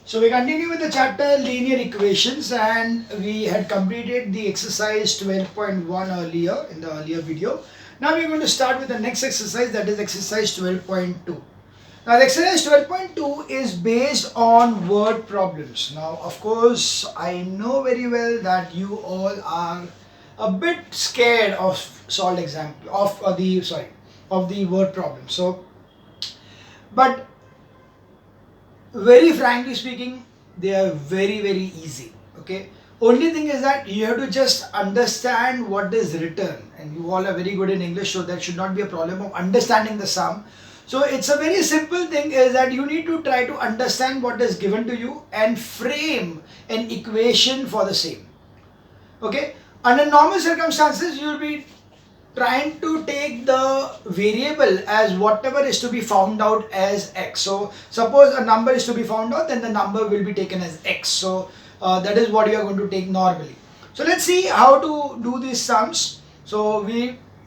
So we continue with the chapter linear equations, and we had completed the exercise 12.1 earlier in the earlier video. Now we are going to start with the next exercise, that is exercise 12.2. Now the exercise 12.2 is based on word problems. Now of course I know very well that you all are a bit scared of solved example of the word problem. So but very frankly speaking, they are very easy. Okay, only thing is that you have to just understand what is written, and you all are very good in English, so that should not be a problem of understanding the sum. So it's a very simple thing, is that you need to try to understand what is given to you and frame an equation for the same. Okay, under normal circumstances you will be trying to take the variable as whatever is to be found out as x. So suppose a number is to be found out, then the number will be taken as x. So that is what you are going to take normally. So let's see how to do these sums. So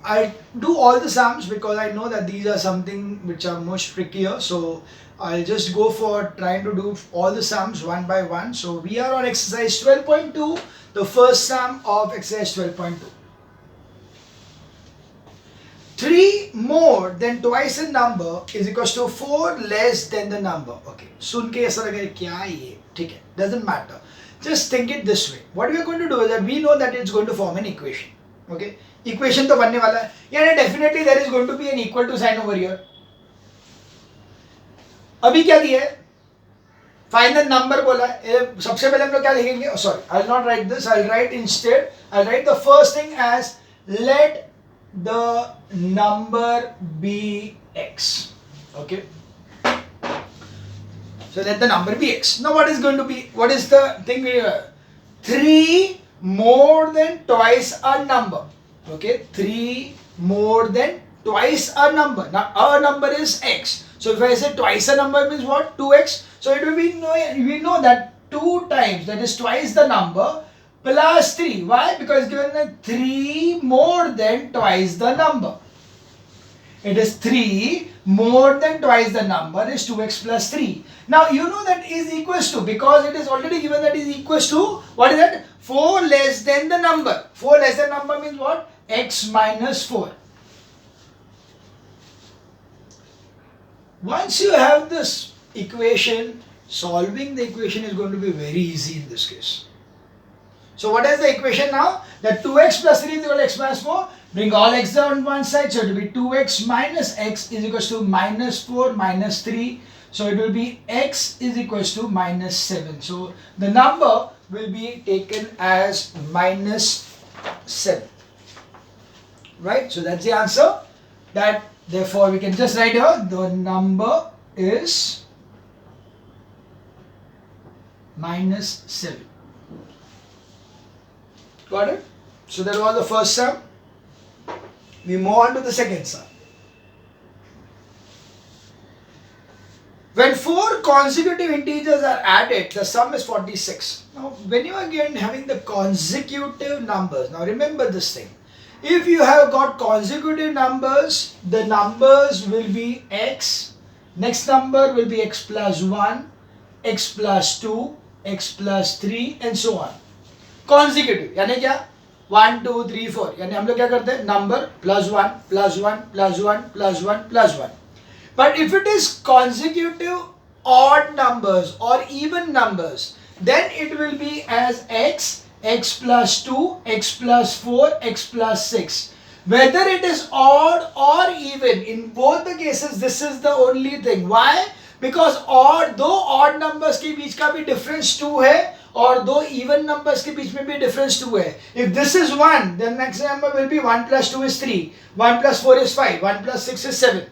I do all the sums because I know that these are something which are much trickier. So I'll just go for trying to do all the sums one by one. So we are on exercise 12.2, the first sum of exercise 12.2. 3 more than twice a number is equals to 4 less than the number. Okay, सुन के ऐसा लगे क्या है ये, ठीक है, doesn't matter. Just think it this way. What we are going to do is that we know that it's going to form an equation. Okay, equation तो बनने वाला है, यानी definitely there is going to be an equal to sign over here. अभी क्या दिया है? Find the number बोला है. सबसे पहले हम लोग क्या लिखेंगे? Sorry, I'll not write this. I'll write the first thing as let the number be x. Okay, so let the number be x. Now what is going to be, what is the thing here? 3 more than twice a number. Okay, 3 more than twice a number. Now a number is x, so if I say twice a number means what? 2x. So it will be, we know that 2 times, that is twice the number, plus 3. Why? Because given 3 more than twice the number. It is 3 more than twice the number is 2x plus 3. Now you know that is equals to, because it is already given that is equals to, what is that? 4 less than the number. 4 less than number means what? X minus 4. Once you have this equation, solving the equation is going to be very easy in this case. So what is the equation now? That 2x plus 3 is equal to x minus 4. Bring all x down one side. So it will be 2x minus x is equals to minus 4 minus 3. So it will be x is equals to minus 7. So the number will be taken as minus 7. Right? So that's the answer. That therefore we can just write here the number is minus 7. Got it? So that was the first sum. We move on to the second sum. When 4 consecutive integers are added, the sum is 46. Now, when you are again having the consecutive numbers, now remember this thing. If you have got consecutive numbers, the numbers will be x, next number will be x plus 1, x plus 2, x plus 3 and so on. Consecutive यानी क्या? 1 2 3 4 यानी हम लोग क्या करते हैं? Number plus 1 plus 1 plus 1 plus 1 plus 1. But if it is consecutive odd numbers or even numbers, then it will be as x, x plus 2, x plus 4, x plus 6. Whether it is odd or even, in both the cases this is the only thing. Why? Because odd, though odd numbers के बीच का भी difference 2 है, और दो even numbers के बीच में भी difference 2 है. If this is 1, then next number will be 1 plus 2 is 3, 1 plus 4 is 5, 1 plus 6 is 7.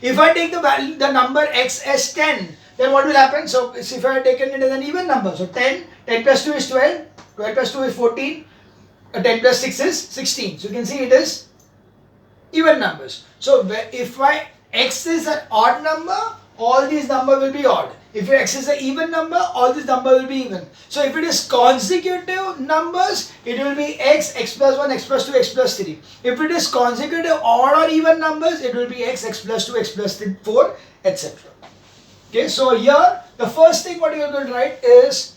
If I take the number x as 10, then what will happen? So if I have taken it as an even number, so 10 plus 2 is 12, 12 plus 2 is 14, 10 plus 6 is 16. So you can see it is even numbers. So if my x is an odd number all these number will be odd. If x is an even number, all these number will be even. So if it is consecutive numbers, it will be x, x plus 1, x plus 2, x plus 3. If it is consecutive odd or even numbers, it will be x, x plus 2, x plus 4, etc. Okay, so here the first thing what you are going to write is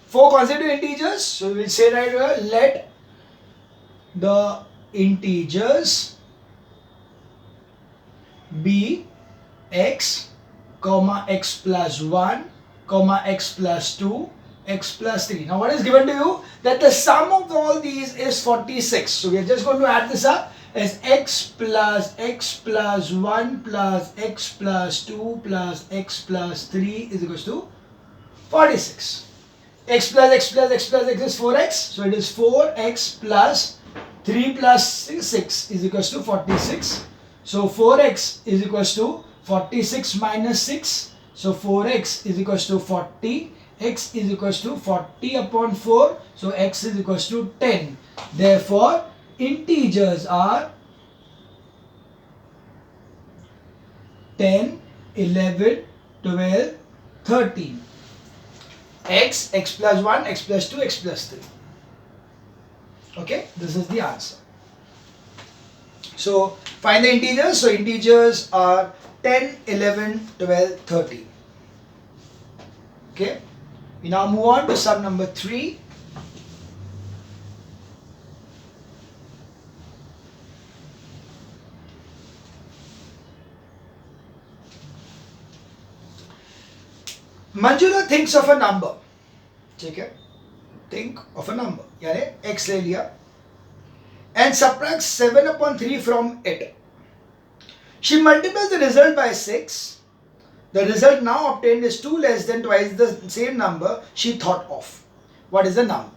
4 consecutive integers. So we will say right here, let the integers be x, comma x plus 1, comma x plus 2, x plus 3. Now what is given to you? That the sum of all these is 46. So we are just going to add this up as x plus 1 plus x plus 2 plus x plus 3 is equals to 46. X plus x plus x plus x is 4x. So it is 4x plus 3 plus 6 is equals to 46. So 4x is equals to 46 minus 6. So 4x is equals to 40. X is equals to 40 upon 4. So x is equals to 10. Therefore, integers are 10, 11, 12, 13. X, x plus 1, x plus 2, x plus 3. Okay, this is the answer. So find the integers. So integers are 10, 11, 12, 13. Okay, we now move on to sum number 3. Manjula thinks of a number. Okay, think of a number. यानी x ले लिया and subtracts 7 upon 3 from it. She multiplies the result by 6. The result now obtained is 2 less than twice the same number she thought of. What is the number?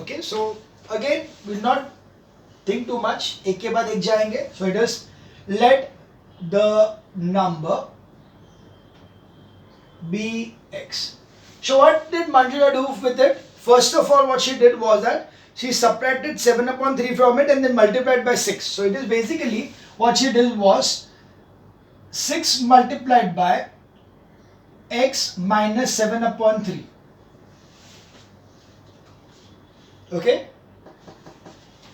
Okay, so again we will not think too much. एक के बाद एक जाएंगे. So it is let the number be x. So what did Manjula do with it? First of all, what she did was that she subtracted 7 upon 3 from it and then multiplied by 6. So it is basically what she did was 6 multiplied by x minus 7 upon 3. Okay?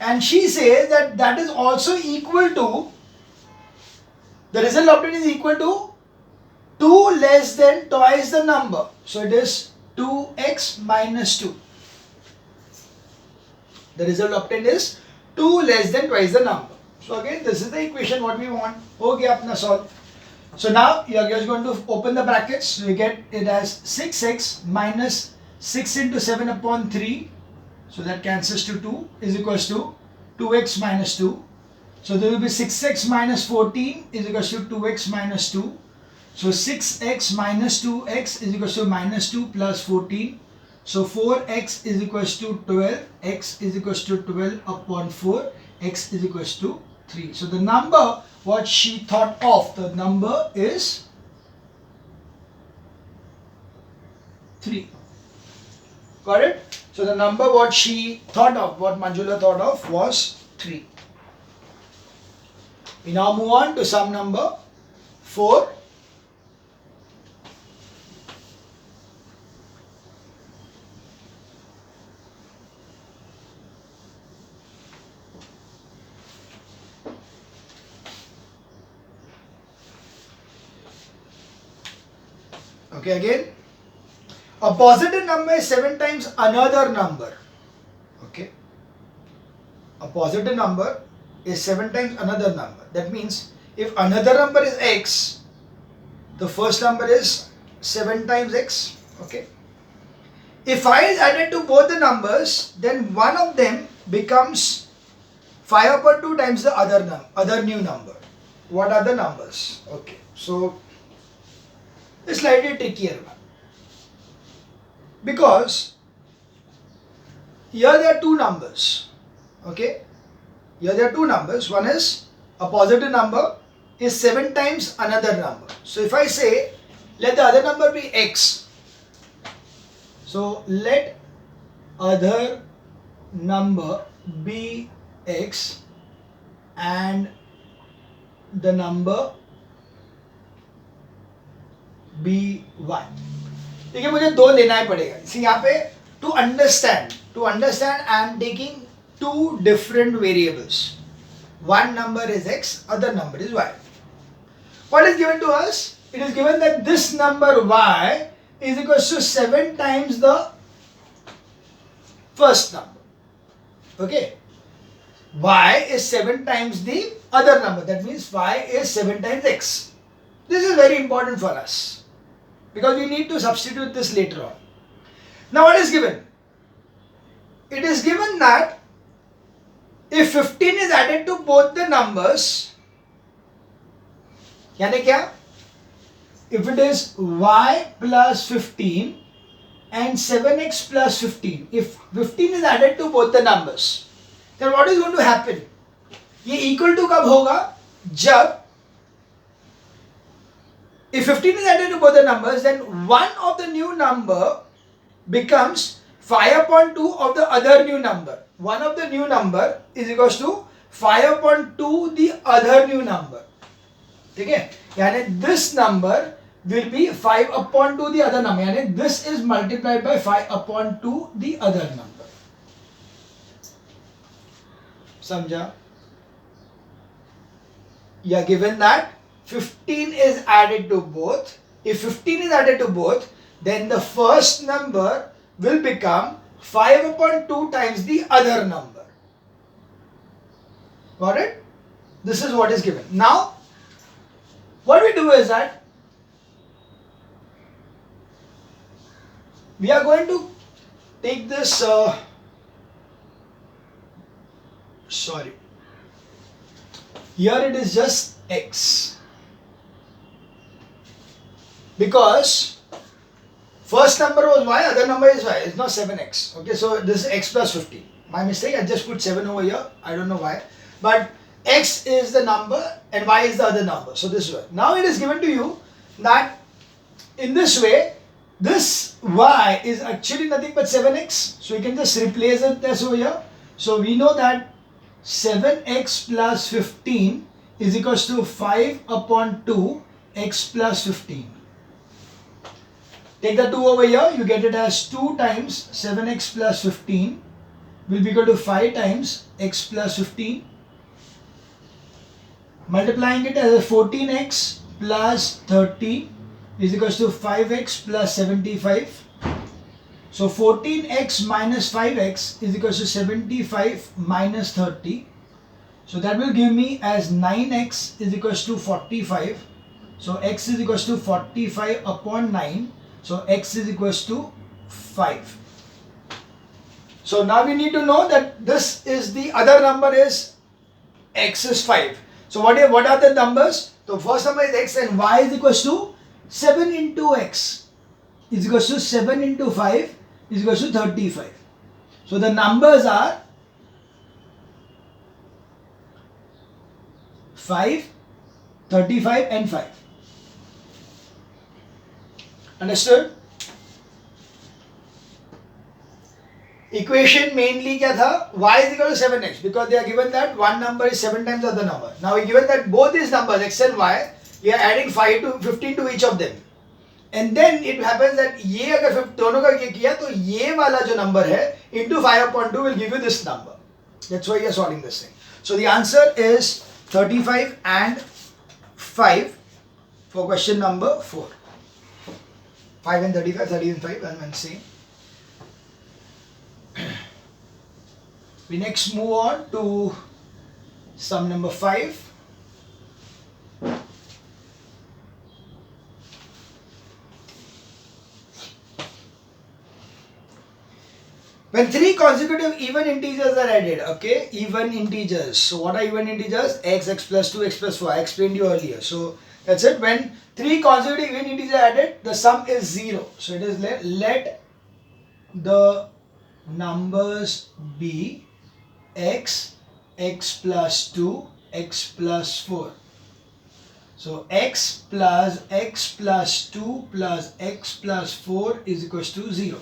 And she says that that is also equal to, the result obtained is equal to 2 less than twice the number. So it is 2x minus 2. The result obtained is 2 less than twice the number. So again, this is the equation what we want. Okay, apna solve. So now you are just going to open the brackets. So you get it as 6x minus 6 into 7 upon 3. So that cancels to 2 is equals to 2x minus 2. So there will be 6x minus 14 is equals to 2x minus 2. So 6x minus 2x is equals to minus 2 plus 14. So 4x is equals to 12. X is equals to 12 upon 4. X is equals to 3. So the number what she thought of, the number is 3. Got it? So the number what she thought of, what Manjula thought of was 3. We now move on to sum number 4. Okay, again, a positive number is 7 times another number. Okay, a positive number is 7 times another number. That means if another number is x, the first number is 7 times x. Okay, if I is added to both the numbers, then one of them becomes 5 upon 2 times the other new number. What are the numbers? Okay, so it's slightly trickier one, because here there are two numbers. Okay, here there are two numbers. One is a positive number is 7 times another number. So if I say let the other number be x, so let other number be x and the number B1. ठीक है, मुझे 2 लेना ही पड़ेगा. See यहाँ पे to understand I am taking 2 different variables. One number is X, other number is Y. What is given to us? It is given that this number Y is equals to 7 times the first number. Okay. Y is 7 times the other number. That means Y is 7 times X. This is very important for us because we need to substitute this later on. Now what is given? It is given that if 15 is added to both the numbers, यानी क्या? If it is y plus 15 and 7x plus 15, if 15 is added to both the numbers, then what is going to happen? ये equal to कब होगा? जब if 15 is added to both the numbers, then one of the new number becomes 5 upon 2 of the other new number. One of the new number is equals to 5 upon 2 the other new number. ठीक है, यानी this number will be 5 upon 2 the other number, यानी this is multiplied by 5 upon 2 the other number. समझा? You are given that 15 is added to both. If 15 is added to both, then the first number will become 5 upon 2 times the other number. Got it? This is what is given. Now, what we do is that we are going to take this, here it is just X. Because first number was Y, other number is Y. It's not 7x. Okay, so this is X plus 15. My mistake, I just put 7 over here. I don't know why. But X is the number and Y is the other number. So this way. Now it is given to you that in this way, this Y is actually nothing but 7x. So you can just replace it as over here. So we know that 7x plus 15 is equals to 5 upon 2 x plus 15. Take the 2 over here, you get it as 2 times 7x plus 15 will be equal to 5 times x plus 15. Multiplying it as 14x plus 30 is equals to 5x plus 75. So 14x minus 5x is equals to 75 minus 30. So that will give me as 9x is equals to 45. So x is equals to 45 upon 9. So x is equals to 5. So now we need to know that this is the other number is x is 5. So what are the numbers? The first number is x and y is equals to 7 into x is equals to 7 into 5 is equals to 35. So the numbers are 5, 35 and 5. Understood? Equation mainly क्या था? Y is equal to 7x because they are given that one number is 7 times the other number. Now we given that both these numbers x and y, we are adding 5 to 15 to each of them. And then it happens that ये अगर दोनों का ये किया तो ये वाला जो number है into 5 upon 2 will give you this number. That's why you are solving this thing. So the answer is 35 and 5 for question number 4. 5 and 35, 30 and 5, and same. We next move on to sum number 5. When 3 consecutive even integers are added, okay, even integers. So what are even integers? X, x plus 2, x plus 4. I explained to you earlier. So that's it. When 3 consecutive even integers are added, the sum is 0. So it is let the numbers be x, x plus 2, x plus 4. So x plus 2 plus x plus 4 is equals to 0.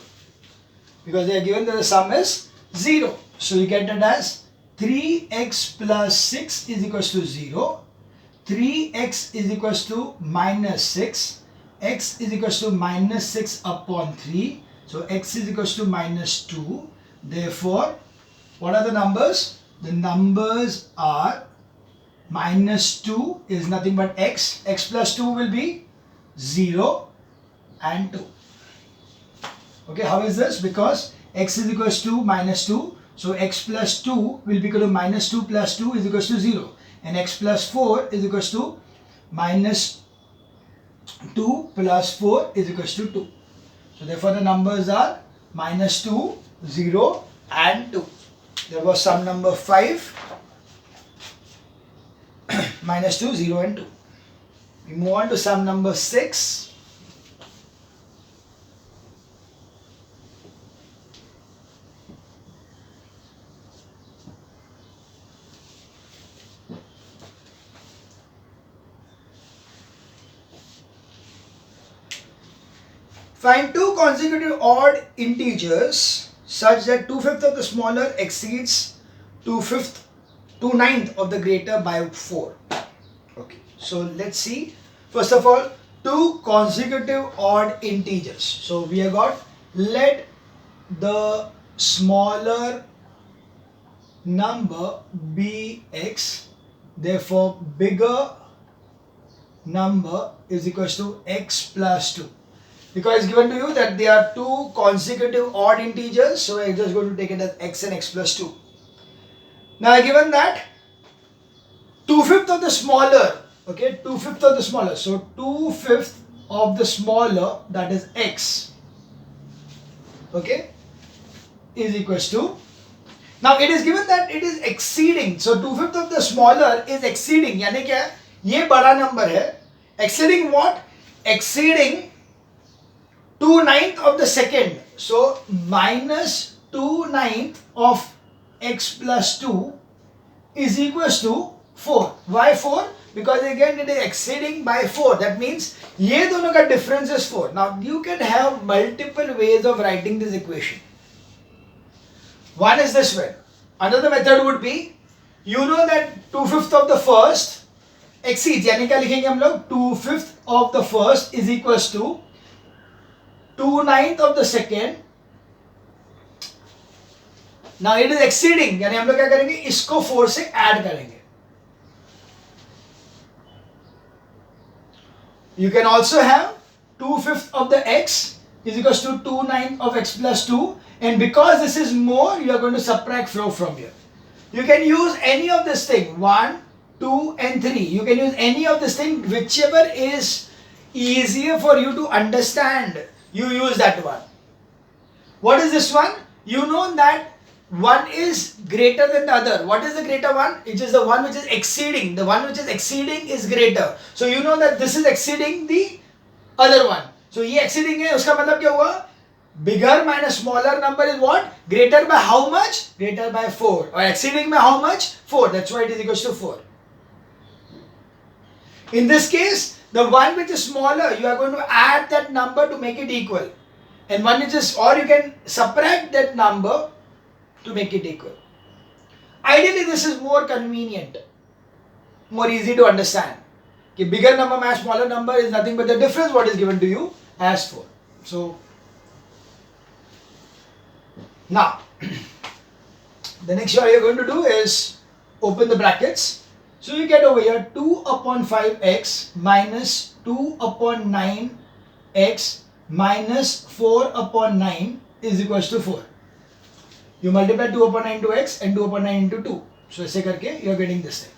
Because they are given that the sum is 0. So you get it as 3x plus 6 is equals to 0. 3x is equals to minus 6. x is equals to minus 6 upon 3. So x is equals to minus 2. Therefore, what are the numbers? The numbers are minus 2 is nothing but x. X plus 2 will be 0 and 2. Okay, how is this? Because x is equals to minus 2. So x plus 2 will be equal to minus 2 plus 2 is equals to 0. And x plus 4 is equals to minus 2 plus 4 is equals to 2. So therefore the numbers are minus 2, 0 and 2. There was sum number 5, minus 2, 0 and 2. We move on to sum number 6. Find two consecutive odd integers such that 2/5 of the smaller exceeds 2/9 of the greater by 4. Okay, so let's see. First of all, two consecutive odd integers. So we have got, let the smaller number be x, therefore bigger number is equals to x plus 2. Because it's given to you that they are two consecutive odd integers, so I'm just going to take it as x and x plus 2. Now given that 2/5 of the smaller, okay, 2/5 of the smaller, so 2/5 of the smaller, that is x, okay, is equals to, now it is given that it is exceeding, so 2/5 of the smaller is exceeding, यानी क्या है, ये बड़ा number है, exceeding what? Exceeding 2/9 of the second. So minus 2/9 of x plus 2 is equals to 4. Why 4? Because again it is exceeding by 4. That means ये दोनों का difference is 4. Now you can have multiple ways of writing this equation. One is this way. Another method would be, you know that 2/5 of the first exceeds, यानी क्या लिखेंगे हम लोग? 2/5 of the first is equals to 2/9 of the second. Now it is exceeding, यानी हम लोग क्या करेंगे? इसको 4 से ऐड करेंगे. You can also have 2/5 of the x is equals to 2/9 of x plus 2, and because this is more, you are going to subtract 4 from here. You can use any of this thing, 1, 2 and 3. You can use any of this thing, whichever is easier for you to understand. You use that one. What is this one? You know that one is greater than the other. What is the greater one? It is the one which is exceeding. The one which is exceeding is greater. So you know that this is exceeding the other one. So ये exceeding है, उसका मतलब क्या हुआ? Bigger minus smaller number is what? Greater by how much? Greater by 4. Or exceeding by how much? 4. That's why it is equals to 4. In this case, the one which is smaller, you are going to add that number to make it equal. And one which is, or you can subtract that number to make it equal. Ideally, this is more convenient, more easy to understand. The bigger number minus smaller number is nothing but the difference what is given to you as 4. So, now, the next what you are going to do is open the brackets. So you get over here 2 upon 5x minus 2 upon 9x minus 4 upon 9 is equals to 4. You multiply 2 upon 9 to x and 2 upon 9 into 2. So ऐसे करके you are getting this thing.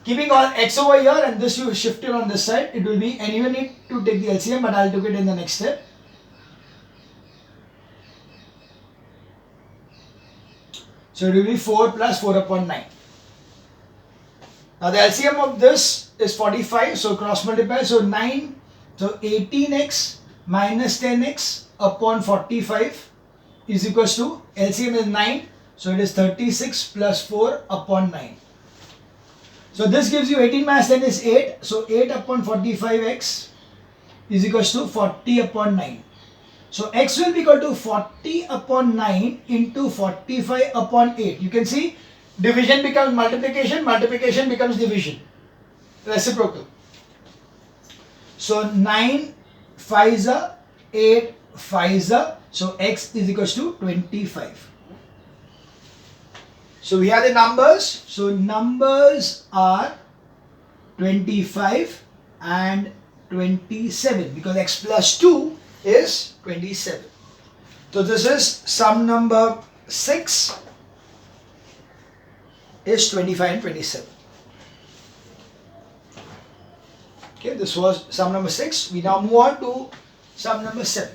Keeping all x over here and this you shift it on this side, it will be, and you need to take the LCM, but I'll take it in the next step. So it will be 4 plus 4 upon 9. Now the LCM of this is 45, so cross multiply, so 9, so 18x minus 10x upon 45 is equals to, LCM is 9, so it is 36 plus 4 upon 9. So this gives you 18 minus 10 is 8, so 8 upon 45x is equals to 40 upon 9. So x will be equal to 40 upon 9 into 45 upon 8. You can see division becomes multiplication, multiplication becomes division. Reciprocal. So 9 5s are 8 5s are, so x is equals to 25. So we have the numbers. So numbers are 25 and 27 because x plus 2 is 27. So this is sum number 6 is 25 and 27. Okay, this was sum number 6. We now move on to sum number 7.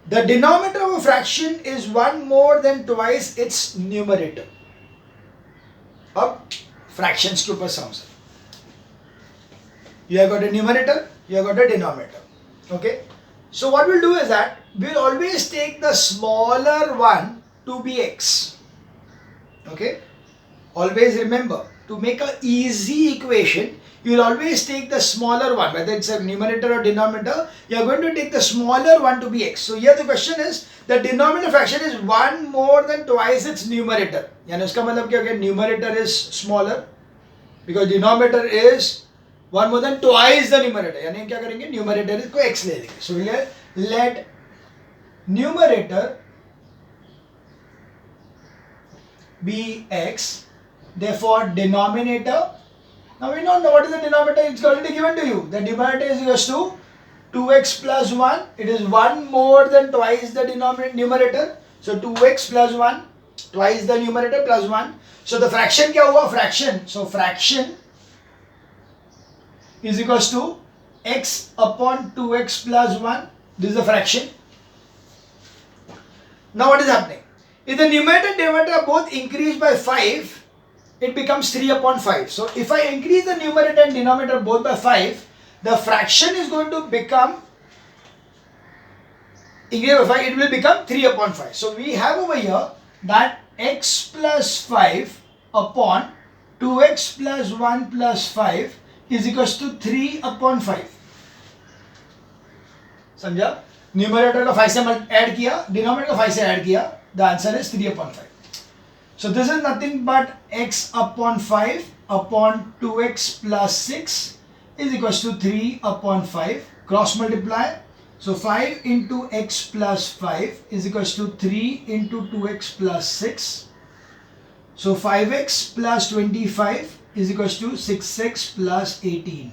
The denominator of a fraction is 1 more than twice its numerator. अब fractions के ऊपर समझ. You have got a numerator, you have got a denominator. Okay. So what we'll do is that we'll always take the smaller one to be x. Okay. Always remember, to make an easy equation, you will always take the smaller one, whether it's a numerator or denominator, you are going to take the smaller one to be x. So here the question is, the denominator fraction is 1 more than twice its numerator. यानी उसका मतलब क्या हो गया? Numerator is smaller because denominator is 1 more than twice the numerator. यानी क्या करेंगे? Numerator को x ले लेंगे. So here let numerator be x. Therefore denominator. Now we don't know what is the denominator, it's already given to you. The denominator is equals to 2x plus 1. It is 1 more than twice the numerator. So 2x plus 1, twice the numerator plus 1. So the fraction क्या हुआ? Fraction. So fraction is equals to x upon 2x plus 1. This is the fraction. Now what is happening? If the numerator and denominator are both increased by 5, it becomes 3 upon 5. So if I increase the numerator and denominator both by 5, the fraction is going to become, increased by 5, it will become 3 upon 5. So we have over here that x plus 5 upon 2x plus 1 plus 5 is equals to 3 upon 5. समझा? Numerator का 5 से add किया, denominator का 5 से add किया, the answer is 3 upon 5. So this is nothing but x upon 5 upon 2x plus 6 is equals to 3 upon 5. Cross multiply. So 5 into x plus 5 is equals to 3 into 2x plus 6. So 5x plus 25 is equals to 6x plus 18.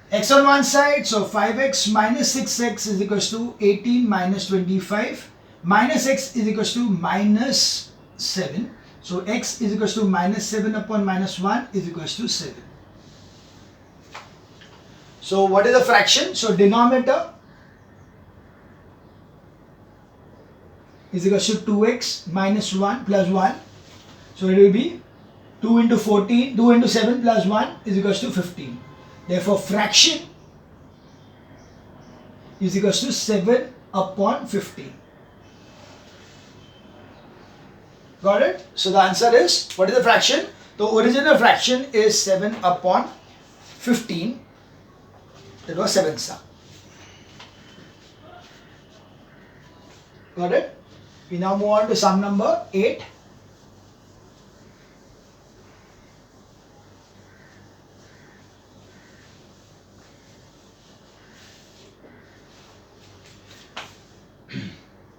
X on one side, so 5x minus 6x is equals to 18 minus 25. Minus x is equals to minus 7. So x is equals to minus 7 upon minus 1 is equals to 7. So what is the fraction? So denominator is equals to 2x minus 1 plus 1. So it will be 2 into 14, 2 into 7 plus 1 is equals to 15. Therefore fraction is equals to 7 upon 15. Got it? So the answer is, what is the fraction? The original fraction is 7 upon 15. That was 7 sum. Got it? We now move on to sum number 8.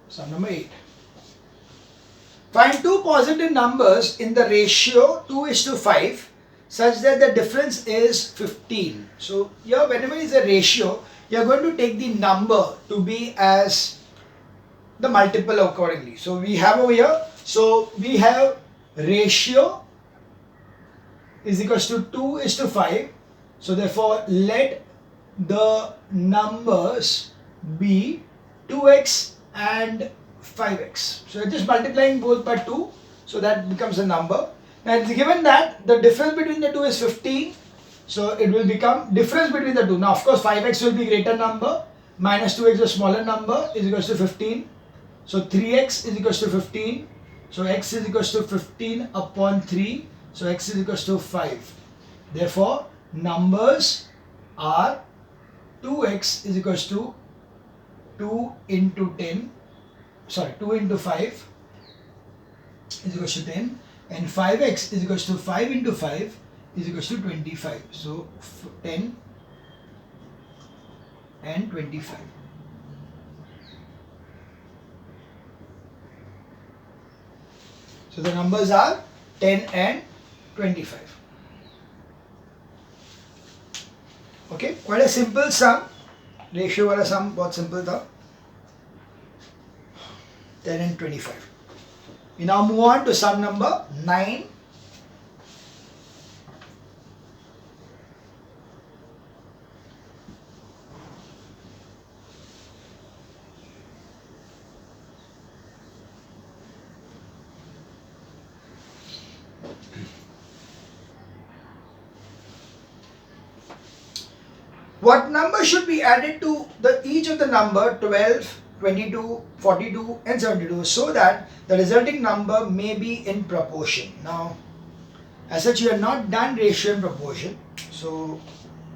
Sum number 8. Find two positive numbers in the ratio 2:5 such that the difference is 15. So here whenever is a ratio, you are going to take the number to be as the multiple accordingly. So we have over here, so we have ratio is equals to 2:5. So therefore let the numbers be 2x and 5x. So it's just multiplying both by 2, so that becomes a number. Now it's given that the difference between the two is 15, so it will become difference between the two. Now of course 5x will be greater number, minus 2x a smaller number is equals to 15. So 3x is equals to 15. So x is equals to 15 upon 3. So x is equals to 5. Therefore numbers are 2x is equals to 2 into 10, sorry, 2 into 5 is equals to 10, and 5x is equals to 5 into 5 is equals to 25. So 10 and 25. So the numbers are 10 and 25. Okay, quite a simple sum. Ratio वाला sum बहुत simple था. 10 and 25. We now move on to sum number 9. What number should be added to each of the number 12, 22, 42 and 72 so that the resulting number may be in proportion? Now, as such, you have not done ratio and proportion, so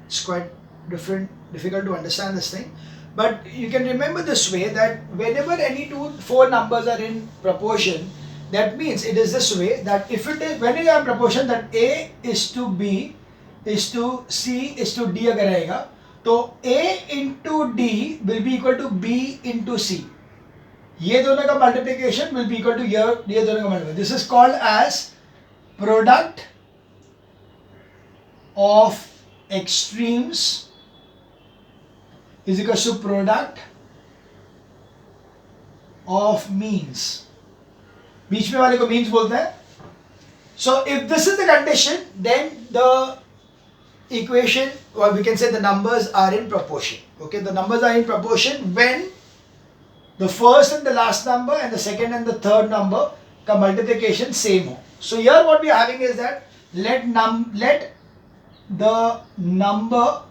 it's quite difficult to understand this thing. But you can remember this way, that whenever any four numbers are in proportion, that means it is this way, that if it is, when you have proportion, that A is to B is to C is to D अगर रहेगा, तो A into D will be equal to B into C. ये दोनों का multiplication will be equal to ये दोनों का multiplication. This is called as product of extremes is equal to product of means. बीच में वाले को means बोलते हैं. So if this is the condition, then the equation, or we can say the numbers are in proportion. Okay, the numbers are in proportion when the first and the last number and the second and the third number का multiplication same हो. So here what we are having is that let the number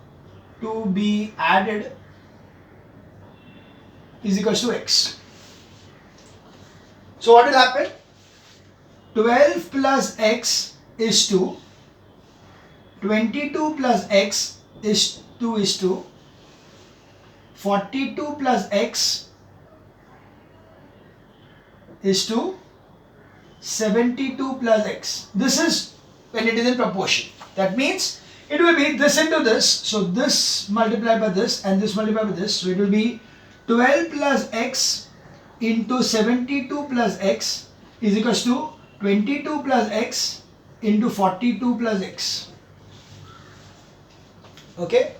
to be added is equals to x. So what will happen? 12 plus x is 2. 22 plus x is 2 is 2. 42 plus x is 2. 72 plus x. This is when it is in proportion. That means it will be this into this. So this multiplied by this and this multiplied by this. So it will be 12 plus x into 72 plus x is equals to 22 plus x into 42 plus x. Okay,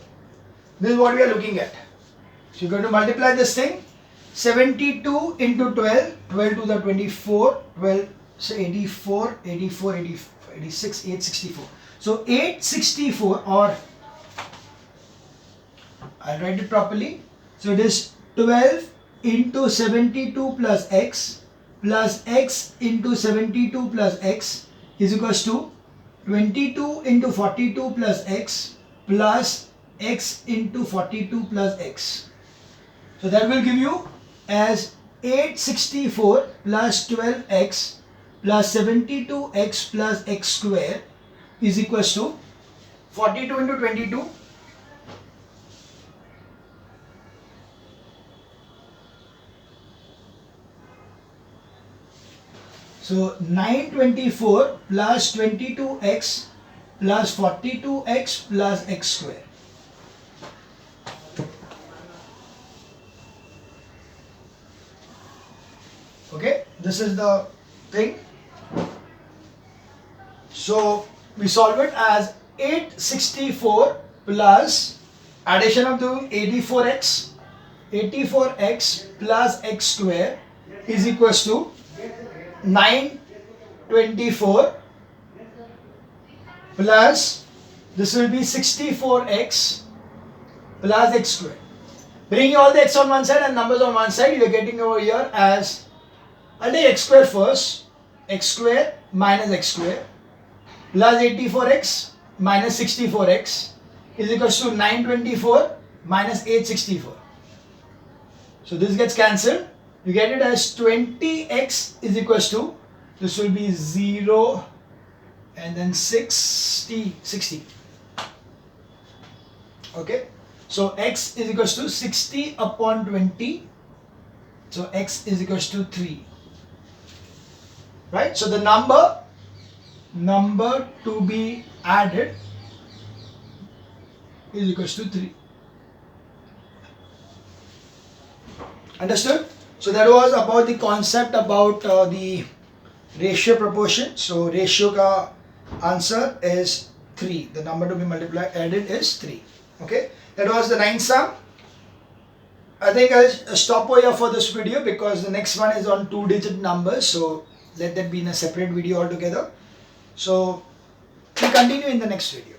this is what we are looking at. So you're going to multiply this thing. 72 into 12, 12 to the 24, 12, so 84, 84, 85, 86, 864. So 864, or I'll write it properly. So it is 12 into 72 plus x into 72 plus x is equals to 22 into 42 plus x into 42 plus x. So that will give you as 864 plus 12x plus 72x plus x square is equals to 42 into 22. So 924 plus 22x plus 42x plus x square. Okay, this is the thing. So we solve it as 864 plus addition of the 84x plus x square is equals to 924 plus this will be 64x plus x square. Bringing all the x on one side and numbers on one side, you are getting over here as, I'll take x square first, x square minus x square plus 84x minus 64x is equals to 924 minus 864. So this gets cancelled. You get it as 20x is equals to, this will be 0 and then 60. Okay. So x is equals to 60 upon 20. So x is equals to 3. Right? So the number to be added is equals to 3. Understood? So that was about the concept about the ratio proportion. So ratio ka answer is 3. The number to be multiplied added is 3. Okay, that was the 9th sum. I think I'll stop over here for this video because the next one is on 2-digit numbers. So let that be in a separate video altogether. So we'll continue in the next video.